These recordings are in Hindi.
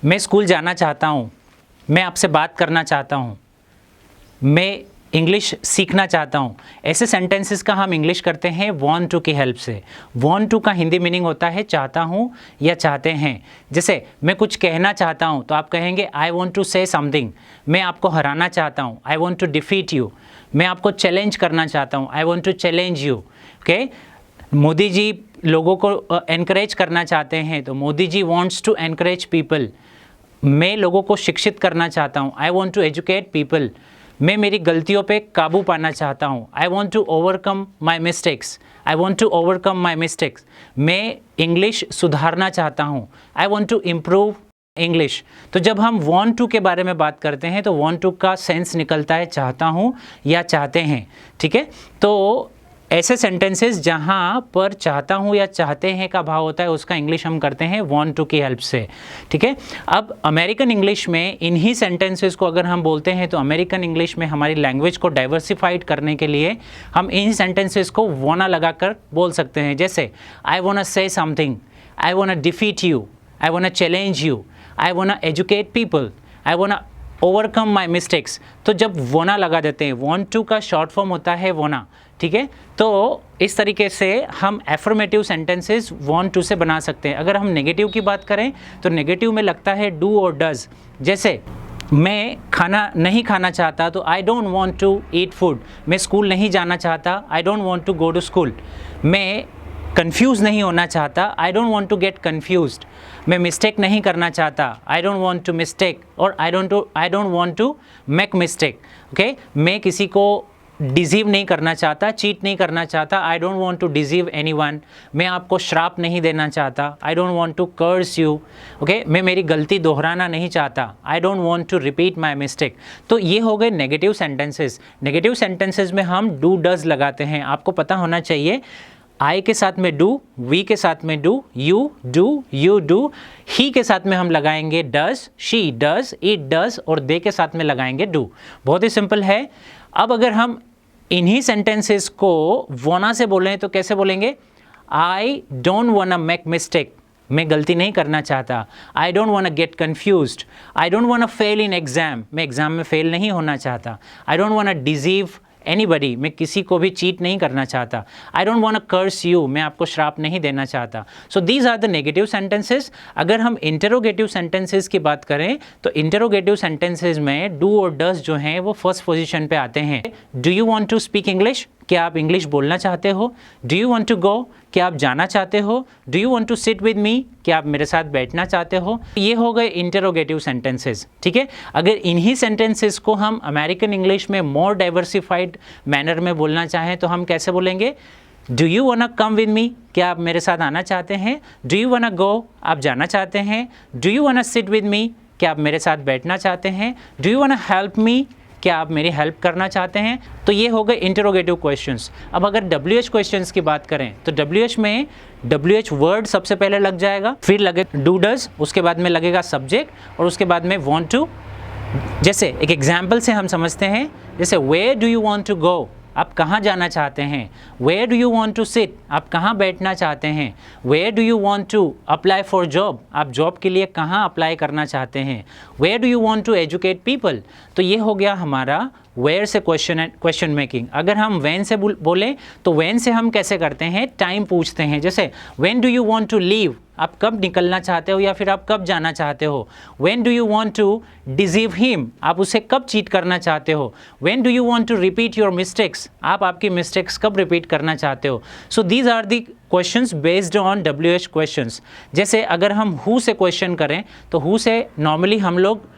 मैं स्कूल जाना चाहता हूँ, मैं आपसे बात करना चाहता हूँ, मैं इंग्लिश सीखना चाहता हूँ। ऐसे सेंटेंसेस का हम इंग्लिश करते हैं वांट टू की हेल्प से। वांट टू का हिंदी मीनिंग होता है चाहता हूँ या चाहते हैं। जैसे मैं कुछ कहना चाहता हूँ तो आप कहेंगे I want to say something. मैं आपको हराना चाहता हूँ, I want to defeat you. मैं आपको चैलेंज करना चाहता हूँ, I want to challenge you. Okay, Modi ji लोगों को एनकरेज करना चाहते हैं तो Modi ji wants to encourage people. मैं लोगों को शिक्षित करना चाहता हूँ, I want to educate people. मैं मेरी गलतियों पे काबू पाना चाहता हूँ, I want to overcome my mistakes. I want to overcome my mistakes. मैं इंग्लिश सुधारना चाहता हूँ, I want to improve English. तो जब हम वॉन्ट टू के बारे में बात करते हैं तो वॉन्ट टू का सेंस निकलता है चाहता हूँ या चाहते हैं। ठीक है, तो ऐसे सेंटेंसेस जहाँ पर चाहता हूँ या चाहते हैं का भाव होता है उसका इंग्लिश हम करते हैं वांट टू की हेल्प से। ठीक है, अब अमेरिकन इंग्लिश में इन्हीं सेंटेंसेस को अगर हम बोलते हैं तो अमेरिकन इंग्लिश में हमारी लैंग्वेज को डाइवर्सिफाइड करने के लिए हम इन सेंटेंसेस को वोना लगाकर बोल सकते हैं। जैसे I want to say something, I want to defeat you, I want to challenge you, I want to educate people, I want to overcome my mistakes. तो जब वोना लगा देते हैं, वांट टू का शॉर्ट फॉर्म होता है वोना। ठीक है, तो इस तरीके से हम एफर्मेटिव सेंटेंसेस वांट टू से बना सकते हैं। अगर हम नेगेटिव की बात करें तो नेगेटिव में लगता है डू और डज। जैसे मैं खाना नहीं खाना चाहता तो I don't want to eat food. मैं स्कूल नहीं जाना चाहता, I don't want to go to school. मैं कंफ्यूज नहीं होना चाहता, I don't want to get confused. मैं मिस्टेक नहीं करना चाहता, I don't want to mistake, और I don't want to make mistake. Okay, मैं किसी को डिजीव नहीं करना चाहता, चीट नहीं करना चाहता, I don't want to deceive anyone. मैं आपको श्राप नहीं देना चाहता, I don't want to curse you. Okay, मैं मेरी गलती दोहराना नहीं चाहता, I don't want to repeat my mistake. तो ये हो गए नेगेटिव सेंटेंसेस। नेगेटिव सेंटेंसेस में हम डू डज लगाते हैं। आपको पता होना चाहिए आई के साथ में डू, वी के साथ में डू, यू डू, ही के साथ में हम लगाएंगे does, she does, it does, और दे के साथ में लगाएंगे डू। बहुत ही सिंपल है। अब अगर हम इन्हीं सेंटेंसेस को वोना से बोलें तो कैसे बोलेंगे? I don't want make mistake, मैं गलती नहीं करना चाहता। I don't want get confused, I don't want fail in exam, मैं एग्जाम में फेल नहीं होना चाहता। I don't want deceive anybody, मैं किसी को भी चीट नहीं करना चाहता। I don't want curse you, मैं आपको श्राप नहीं देना चाहता। So these are the negative sentences. अगर हम इंटरोगेटिव सेंटेंसेस की बात करें तो इंटरोगेटिव सेंटेंसेस में डू और डज जो हैं वो फर्स्ट पोजीशन पे आते हैं। Do you want to speak English, क्या आप इंग्लिश बोलना चाहते हो? Do you want to go, क्या आप जाना चाहते हो? Do you want to sit with me, क्या आप मेरे साथ बैठना चाहते हो? ये हो गए इंटरोगेटिव सेंटेंसेस। ठीक है, अगर इन्हीं सेंटेंसेस को हम अमेरिकन इंग्लिश में मोर डाइवर्सिफाइड मैनर में बोलना चाहें तो हम कैसे बोलेंगे? Do you want come with me, क्या आप मेरे साथ आना चाहते हैं? डू यू वांट गो, आप जाना चाहते हैं? Do you want seat with me, क्या आप मेरे साथ बैठना चाहते हैं? Do you want help me, क्या आप मेरी हेल्प करना चाहते हैं? तो ये हो गए इंटरोगेटिव क्वेश्चंस। अब अगर WH क्वेश्चंस की बात करें तो WH में WH वर्ड सबसे पहले लग जाएगा, फिर लगे डू डज, उसके बाद में लगेगा सब्जेक्ट, और उसके बाद में वांट टू। जैसे एक एग्जाम्पल से हम समझते हैं, जैसे where do you want to go, आप कहाँ जाना चाहते हैं? Where do you want to sit, आप कहाँ बैठना चाहते हैं? Where do you want to apply for job, आप जॉब के लिए कहाँ अप्लाई करना चाहते हैं? Where do you want to educate people. तो ये हो गया हमारा वेयर से क्वेश्चन मेकिंग। अगर हम व्हेन से बोलें तो व्हेन से हम कैसे करते हैं? टाइम पूछते हैं। जैसे when do you want to leave, आप कब निकलना चाहते हो या फिर आप कब जाना चाहते हो? When do you want to deceive him, आप उसे कब चीट करना चाहते हो? When do you want to repeat your mistakes, आप आपकी मिस्टेक्स कब रिपीट करना चाहते हो? So these are the questions based on WH questions. जैसे अगर हम हु से क्वेश्चन करें तो हु से नॉर्मली हम लोग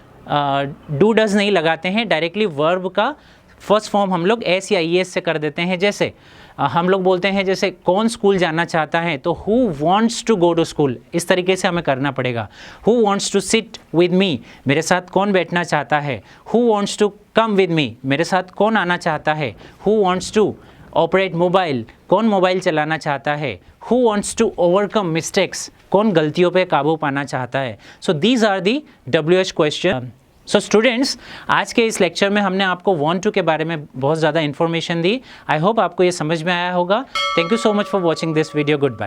डू डज नहीं लगाते हैं, डायरेक्टली वर्ब का फर्स्ट फॉर्म हम लोग एस या ES से कर देते हैं। जैसे हम लोग बोलते हैं जैसे कौन स्कूल जाना चाहता है तो who wants to go to school, इस तरीके से हमें करना पड़ेगा। Who wants to sit with me, मेरे साथ कौन बैठना चाहता है? Who wants to come with me, मेरे साथ कौन आना चाहता है? Who wants to operate mobile, कौन मोबाइल चलाना चाहता है? Who wants to overcome mistakes, कौन गलतियों पे काबू पाना चाहता है? So these are the WH question. So students, आज के इस लेक्चर में हमने आपको वांट टू के बारे में बहुत ज़्यादा इन्फॉर्मेशन दी। आई होप आपको ये समझ में आया होगा। Thank you so much for watching this video. Good bye.